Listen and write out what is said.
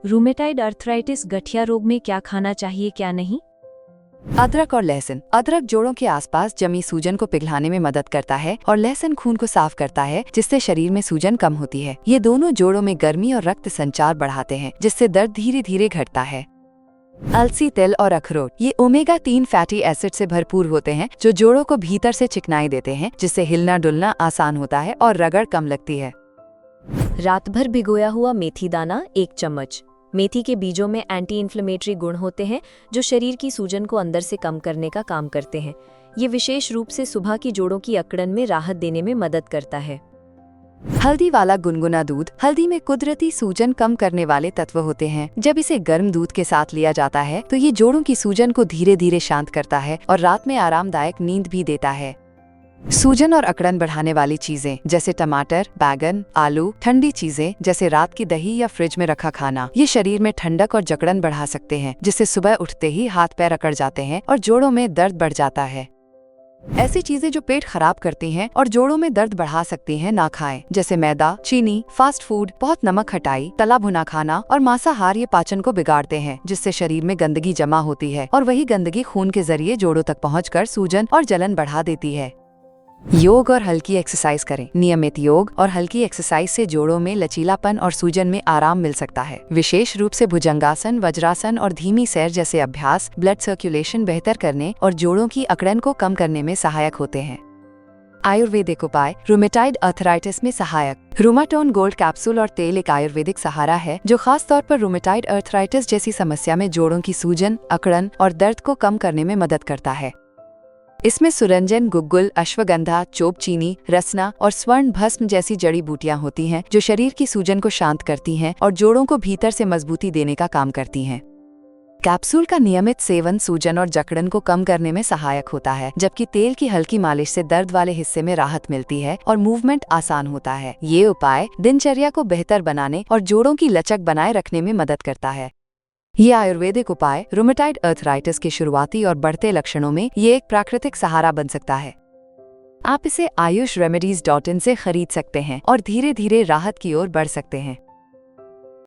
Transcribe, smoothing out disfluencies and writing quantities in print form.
Rheumatoid arthritis गठिया रोग में क्या खाना चाहिए क्या नहीं? अदरक और लहसुन। अदरक जोड़ों के आसपास जमी सूजन को पिघलाने में मदद करता है और लहसुन खून को साफ करता है, जिससे शरीर में सूजन कम होती है। ये दोनों जोड़ों में गर्मी और रक्त संचार बढ़ाते हैं, जिससे दर्द धीरे धीरे घटता है। अलसी, तिल और अखरोट। ये ओमेगा 3 फैटी एसिड से भरपूर होते हैं, जो जोड़ों को भीतर से चिकनाई देते हैं, जिससे हिलना डुलना आसान होता है और रगड़ कम लगती है। रात भर भिगोया हुआ मेथी दाना 1 चम्मच। मेथी के बीजों में एंटी इन्फ्लेमेटरी गुण होते हैं, जो शरीर की सूजन को अंदर से कम करने का काम करते हैं। ये विशेष रूप से सुबह की जोड़ों की अकड़न में राहत देने में मदद करता है। हल्दी वाला गुनगुना दूध। हल्दी में कुदरती सूजन कम करने वाले तत्व होते हैं। जब इसे गर्म दूध के साथ लिया जाता है तो ये जोड़ों की सूजन को धीरे धीरे शांत करता है और रात में आरामदायक नींद भी देता है। सूजन और अकड़न बढ़ाने वाली चीजें जैसे टमाटर, बैगन, आलू, ठंडी चीजें जैसे रात की दही या फ्रिज में रखा खाना, ये शरीर में ठंडक और जकड़न बढ़ा सकते हैं, जिससे सुबह उठते ही हाथ पैर अकड़ जाते हैं और जोड़ों में दर्द बढ़ जाता है। ऐसी चीजें जो पेट खराब करती हैं और जोड़ों में दर्द बढ़ा सकती हैं ना खाएं, जैसे मैदा, चीनी, फास्ट फूड, बहुत नमक, खटाई, तला भुना खाना और मांसाहार। ये पाचन को बिगाड़ते हैं, जिससे शरीर में गंदगी जमा होती है और वही गंदगी खून के जरिए जोड़ों तक पहुंचकर सूजन और जलन बढ़ा देती है। योग और हल्की एक्सरसाइज करें। नियमित योग और हल्की एक्सरसाइज से जोड़ों में लचीलापन और सूजन में आराम मिल सकता है। विशेष रूप से भुजंगासन, वज्रासन और धीमी सैर जैसे अभ्यास ब्लड सर्कुलेशन बेहतर करने और जोड़ों की अकड़न को कम करने में सहायक होते हैं। आयुर्वेदिक उपाय। रूमेटाइड अर्थराइटिस में सहायक। रूमाटोन गोल्ड कैप्सूल और तेल एक आयुर्वेदिक सहारा है, जो खास तौर पर रूमेटाइड अर्थराइटिस जैसी समस्या में जोड़ों की सूजन, अकड़न और दर्द को कम करने में मदद करता है। इसमें सुरंजन, गुग्गुल, अश्वगंधा, चोपचीनी, रसना और स्वर्ण भस्म जैसी जड़ी बूटियां होती हैं, जो शरीर की सूजन को शांत करती हैं और जोड़ों को भीतर से मजबूती देने का काम करती हैं। कैप्सूल का नियमित सेवन सूजन और जकड़न को कम करने में सहायक होता है, जबकि तेल की हल्की मालिश से दर्द वाले हिस्से में राहत मिलती है और मूवमेंट आसान होता है। ये उपाय दिनचर्या को बेहतर बनाने और जोड़ों की लचक बनाए रखने में मदद करता है। ये आयुर्वेदिक उपाय रूमेटाइड अर्थराइटिस के शुरुआती और बढ़ते लक्षणों में ये एक प्राकृतिक सहारा बन सकता है। आप इसे ayushremedies.in से खरीद सकते हैं और धीरे धीरे राहत की ओर बढ़ सकते हैं।